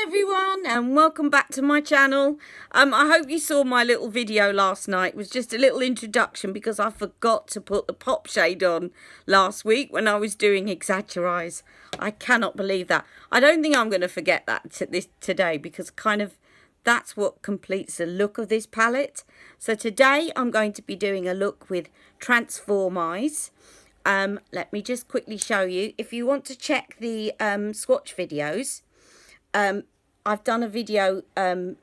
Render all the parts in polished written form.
everyone and welcome back to my channel. I hope you saw my little video last night. It was just a little introduction because I forgot to put the pop shade on last week when I was doing Exaggereyes. I cannot believe that. I don't think I'm going to forget that today because kind of that's what completes the look of this palette. So today I'm going to be doing a look with Transformeyes. Let me just quickly show you. If you want to check the swatch videos, I've done a video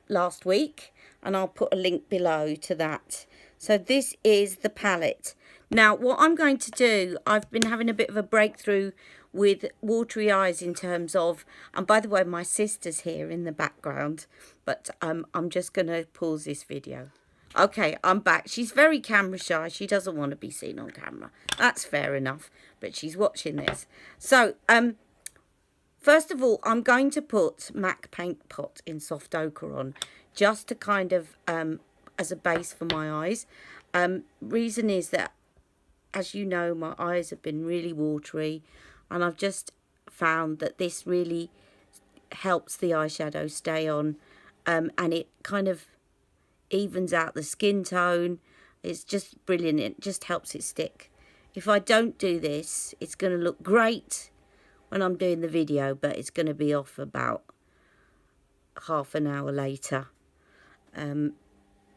last week and I'll put a link below to that. So this is the palette. Now what I'm going to do, I've been having a bit of a breakthrough with watery eyes in terms of, and by the way my sister's here in the background, but I'm just going to pause this video. Okay, I'm back. She's very camera shy. She doesn't want to be seen on camera. That's fair enough, but she's watching this. So, first of all, I'm going to put MAC Paintpot in soft ochre on, just to kind of, as a base for my eyes. Reason is that, as you know, my eyes have been really watery, and I've just found that this really helps the eyeshadow stay on, and it kind of evens out the skin tone. It's just brilliant. It just helps it stick. If I don't do this, it's going to look great when I'm doing the video, but it's going to be off about half an hour later.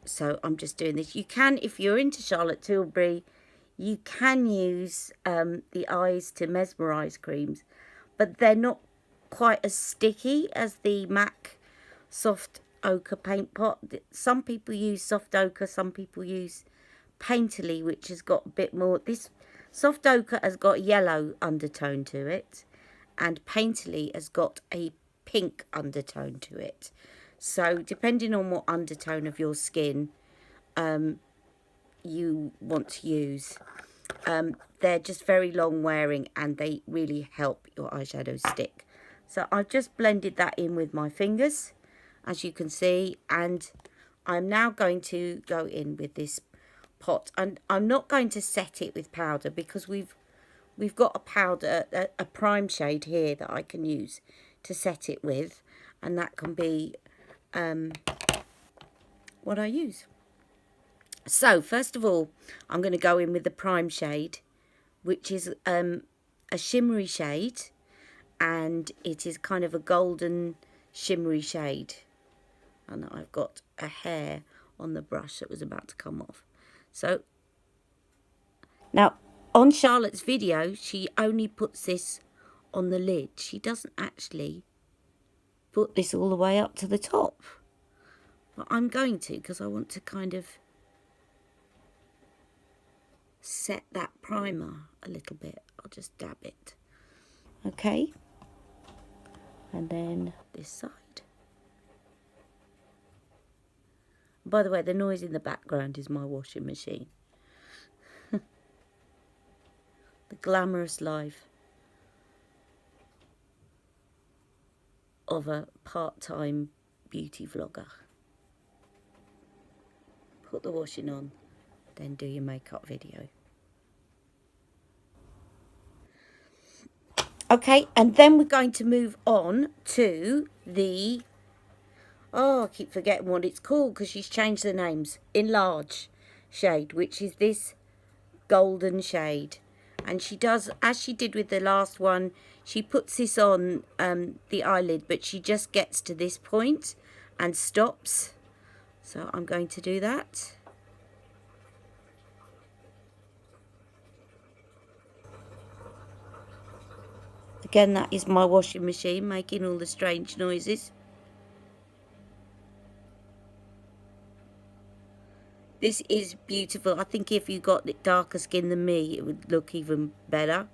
So I'm just doing this. You can, if you're into Charlotte Tilbury, you can use the Eyes to Mesmerize creams, but they're not quite as sticky as the MAC soft ochre paint pot. Some people use soft ochre, some people use Painterly, which has got a bit more. This soft ochre has got a yellow undertone to it, and Painterly has got a pink undertone to it. So depending on what undertone of your skin you want to use, they're just very long wearing and they really help your eyeshadow stick. So I've just blended that in with my fingers, as you can see, and I'm now going to go in with this pot, and I'm not going to set it with powder because we've got a powder, a prime shade here that I can use to set it with, and that can be what I use. So first of all, I'm going to go in with the prime shade, which is a shimmery shade, and it is kind of a golden shimmery shade. And I've got a hair on the brush that was about to come off. So now on Charlotte's video, she only puts this on the lid. She doesn't actually put this all the way up to the top. But I'm going to, because I want to kind of set that primer a little bit. I'll just dab it. Okay. And then this side. By the way, the noise in the background is my washing machine. The glamorous life of a part-time beauty vlogger. Put the washing on, then do your makeup video. Okay, and then we're going to move on to the... Oh, I keep forgetting what it's called because she's changed the names. Enlarge shade, which is this golden shade. And she does, as she did with the last one, she puts this on the eyelid, but she just gets to this point and stops. So I'm going to do that. Again, that is my washing machine making all the strange noises. This is beautiful. I think if you got darker skin than me, it would look even better.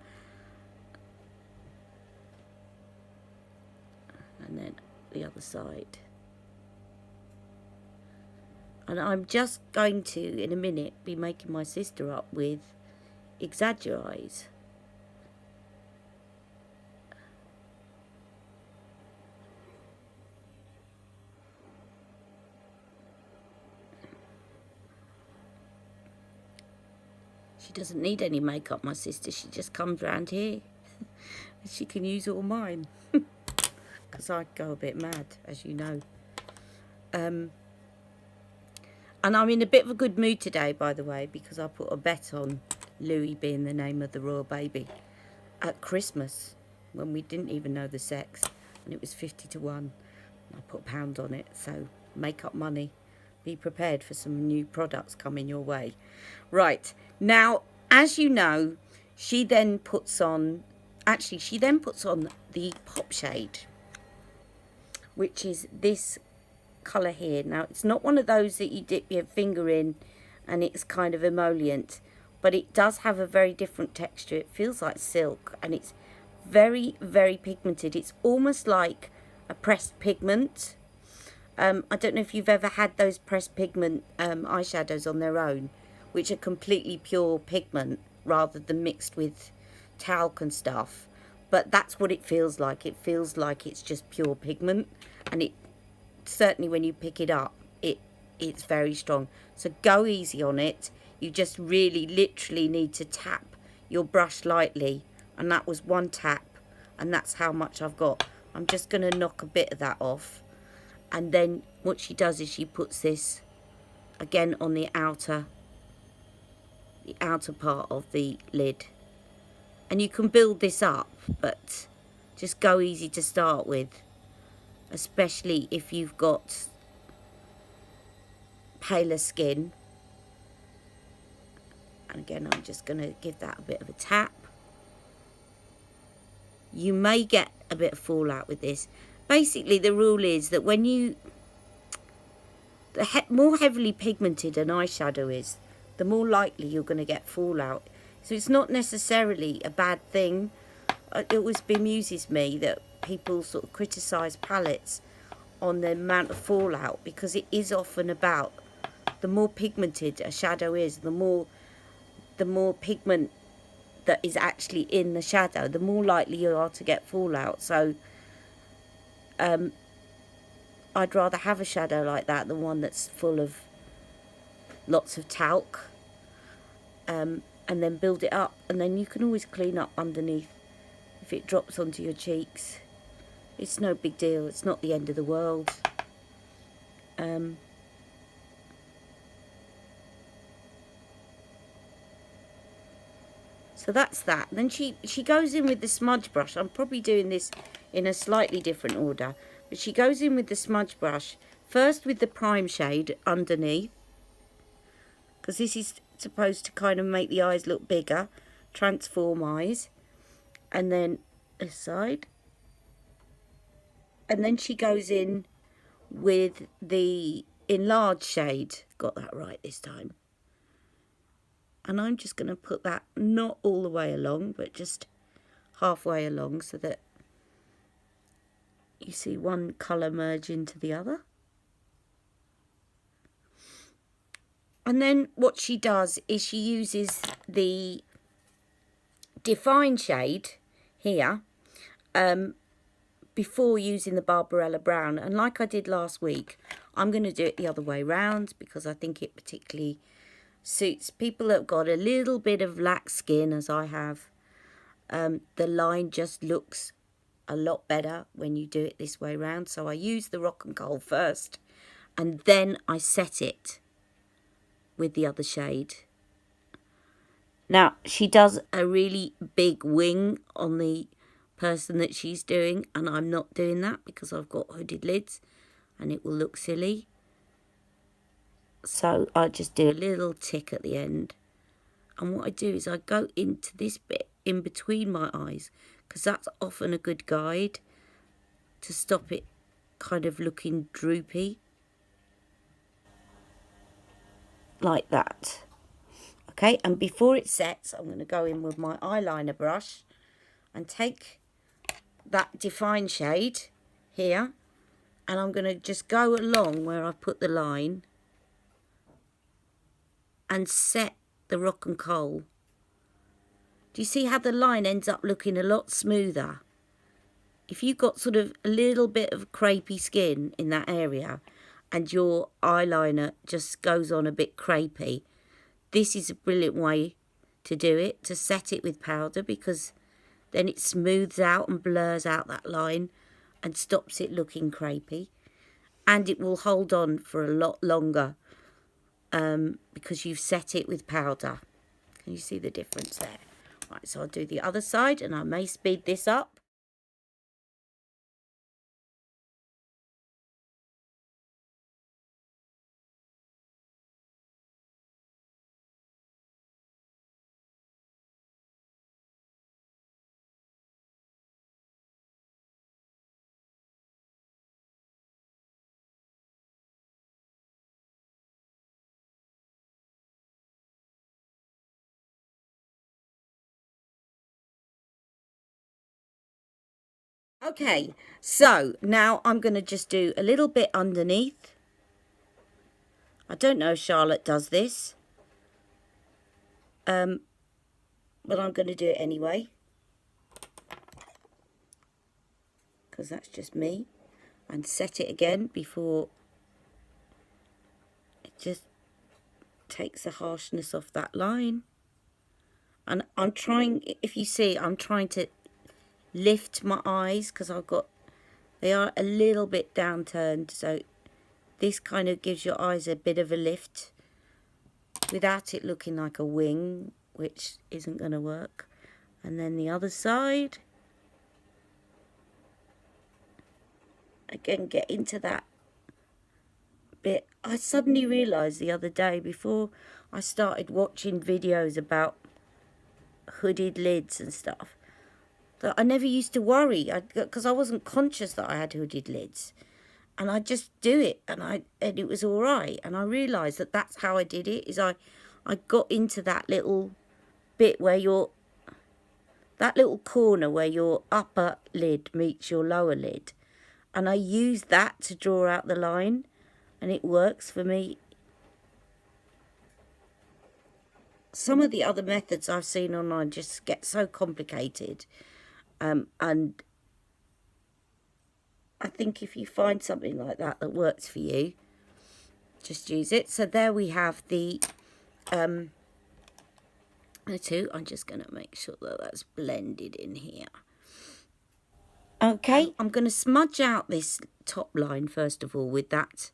And then the other side. And I'm just going to, in a minute, be making my sister up with Exaggereyes. She doesn't need any makeup, my sister. She just comes round here. She can use all mine. Because because I go a bit mad, as you know. And I'm in a bit of a good mood today, by the way, because I put a bet on Louis being the name of the royal baby at Christmas, when we didn't even know the sex, and it was 50 to 1. I put £1 on it, so make up money. Be prepared for some new products coming your way. Right, now, as you know, she then puts on the pop shade, which is this colour here. Now, it's not one of those that you dip your finger in and it's kind of emollient, but it does have a very different texture. It feels like silk, and it's very, very pigmented. It's almost like a pressed pigment. I don't know if you've ever had those pressed pigment eyeshadows on their own, which are completely pure pigment rather than mixed with talc and stuff. But that's what it feels like. It feels like it's just pure pigment, and it certainly, when you pick it up, it's very strong. So go easy on it. You just really literally need to tap your brush lightly, and that was one tap, and that's how much I've got. I'm just going to knock a bit of that off, and then what she does is she puts this again on the outer part of the lid, and you can build this up, but just go easy to start with, especially if you've got paler skin. And again, I'm just going to give that a bit of a tap. You may get a bit of fallout with this. Basically, the rule is that when the more heavily pigmented an eyeshadow is, the more likely you're going to get fallout. So it's not necessarily a bad thing. It always bemuses me that people sort of criticise palettes on the amount of fallout, because it is often about the more pigmented a shadow is, the more pigment that is actually in the shadow, the more likely you are to get fallout. So I'd rather have a shadow like that than one that's full of lots of talc, and then build it up, and then you can always clean up underneath if it drops onto your cheeks. It's no big deal. It's not the end of the world. So that's that. Then she goes in with the smudge brush. I'm probably doing this in a slightly different order, but she goes in with the smudge brush first with the prime shade underneath, because this is supposed to kind of make the eyes look bigger. Transformeyes. And then this side, and then she goes in with the enlarged shade. Got that right this time. And I'm just going to put that not all the way along, but just halfway along, so that you see one colour merge into the other. And then what she does is she uses the define shade here before using the Barbarella brown. And like I did last week, I'm going to do it the other way round, because I think it particularly suits people that have got a little bit of lax skin, as I have. The line just looks a lot better when you do it this way round. So I use the Rock and Coal first, and then I set it with the other shade. Now, she does a really big wing on the person that she's doing, and I'm not doing that because I've got hooded lids and it will look silly. So I just do a little tick at the end, and what I do is I go into this bit in between my eyes, because that's often a good guide to stop it kind of looking droopy, like that. Okay, and before it sets, I'm going to go in with my eyeliner brush and take that define shade here, and I'm going to just go along where I put the line and set the Rock and Coal. Do you see how the line ends up looking a lot smoother? If you've got sort of a little bit of crepey skin in that area and your eyeliner just goes on a bit crepey, this is a brilliant way to do it, to set it with powder, because then it smooths out and blurs out that line, and stops it looking crepey, and it will hold on for a lot longer because you've set it with powder. Can you see the difference there? Right, so I'll do the other side, and I may speed this up. Okay, so now I'm going to just do a little bit underneath. I don't know if Charlotte does this, but I'm going to do it anyway, because that's just me, and set it again before it just takes the harshness off that line. And I'm trying, if you see, I'm trying to lift my eyes because they are a little bit downturned, so this kind of gives your eyes a bit of a lift without it looking like a wing, which isn't going to work. And then the other side, again, get into that bit. I suddenly realized the other day, before I started watching videos about hooded lids and stuff, that I never used to worry, because I wasn't conscious that I had hooded lids, and I just do it, and it was all right. And I realised that that's how I did it. Is I got into that little bit where that little corner where your upper lid meets your lower lid, and I used that to draw out the line, and it works for me. Some of the other methods I've seen online just get so complicated. And I think if you find something like that that works for you, just use it. So there we have the two. I'm just going to make sure that that's blended in here. Okay, I'm going to smudge out this top line first of all with that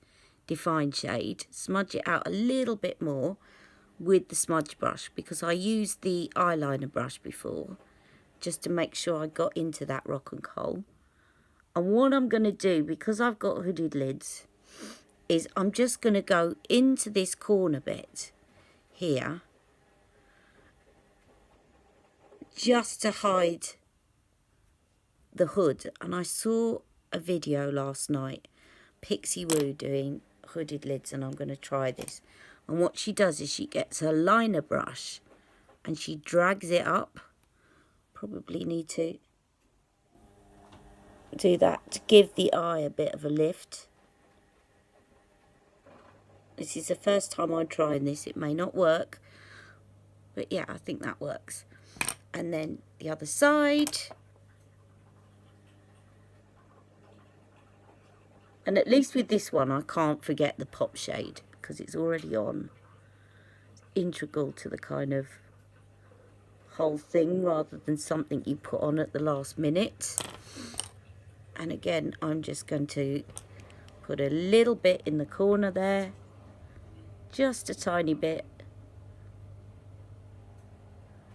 defined shade. Smudge it out a little bit more with the smudge brush, because I used the eyeliner brush before, just to make sure I got into that rock and coal. And what I'm going to do, because I've got hooded lids, is I'm just going to go into this corner bit here, just to hide the hood. And I saw a video last night, Pixie Woo doing hooded lids, and I'm going to try this. And what she does is she gets her liner brush and she drags it up. Probably need to do that to give the eye a bit of a lift. This is the first time I'm trying this. It may not work, but yeah, I think that works. And then the other side. And at least with this one, I can't forget the pop shade, because it's already on. It's integral to the kind of whole thing, rather than something you put on at the last minute. And again, I'm just going to put a little bit in the corner there, just a tiny bit.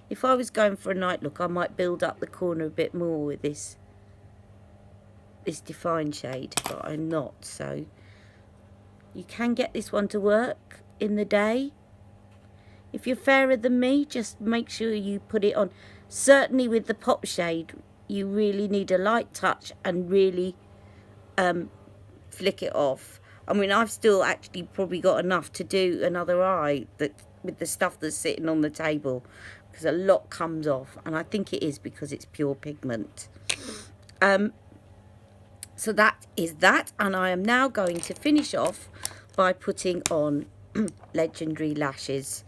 If I was going for a night look, I might build up the corner a bit more with this defined shade, but I'm not. So you can get this one to work in the day. If you're fairer than me, just make sure you put it on. Certainly with the pop shade, you really need a light touch and really flick it off. I mean, I've still actually probably got enough to do another eye with the stuff that's sitting on the table, because a lot comes off, and I think it is because it's pure pigment. So that is that, and I am now going to finish off by putting on Legendary lashes,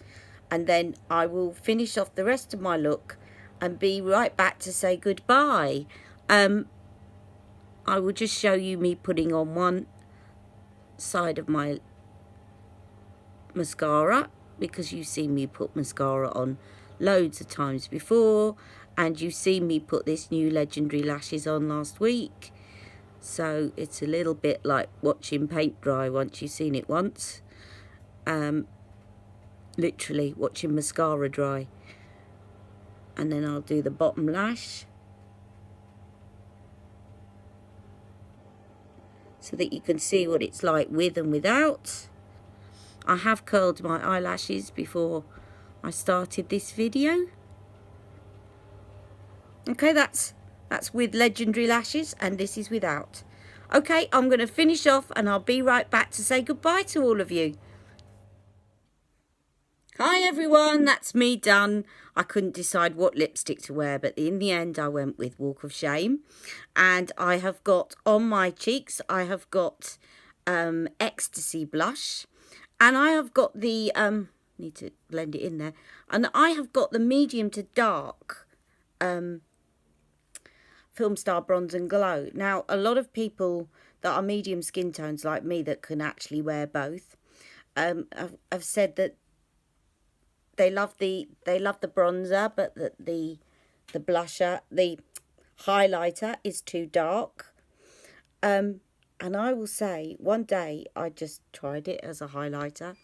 and then I will finish off the rest of my look and be right back to say goodbye. I will just show you me putting on one side of my mascara, because you've seen me put mascara on loads of times before, and you've seen me put this new Legendary lashes on last week. So it's a little bit like watching paint dry once you've seen it once. Literally watching mascara dry. And then I'll do the bottom lash, so that you can see what it's like with and without. I have curled my eyelashes before I started this video. Okay, that's with Legendary Lashes, and this is without. Okay, I'm going to finish off and I'll be right back to say goodbye to all of you. Hi everyone, that's me done. I couldn't decide what lipstick to wear, but in the end I went with Walk of Shame. And I have got on my cheeks, I have got Ecstasy blush. And I have got the, need to blend it in there. And I have got the medium to dark Filmstar Bronze and Glow. Now, a lot of people that are medium skin tones like me that can actually wear both have said that they love the bronzer, but the blusher, the highlighter is too dark. And I will say, one day I just tried it as a highlighter,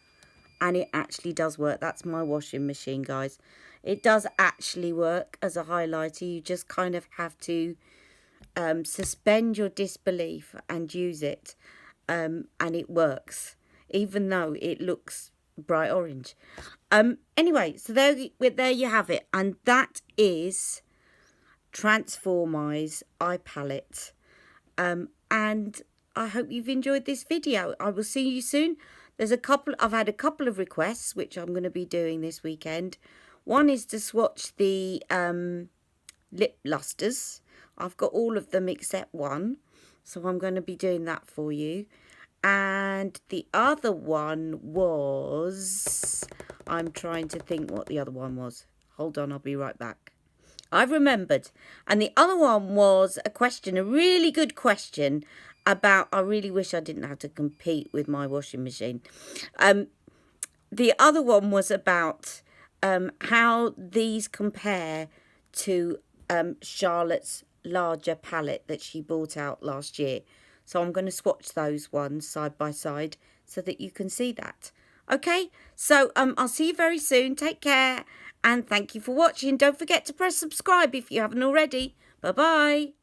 and it actually does work. That's my washing machine, guys. It does actually work as a highlighter. You just kind of have to suspend your disbelief and use it, and it works, even though it looks bright orange. Anyway, so there you have it, and that is Transformeyes eye palette. And I hope you've enjoyed this video. I will see you soon. I've had a couple of requests which I'm going to be doing this weekend. One is to swatch the lip lusters. I've got all of them except one, so I'm going to be doing that for you. And the other one was, I'm trying to think what the other one was. Hold on, I'll be right back. I've remembered. And the other one was a question, a really good question about, I really wish I didn't have to compete with my washing machine. The other one was about how these compare to Charlotte's larger palette that she bought out last year. So I'm going to swatch those ones side by side so that you can see that. Okay, so I'll see you very soon. Take care, and thank you for watching. Don't forget to press subscribe if you haven't already. Bye-bye.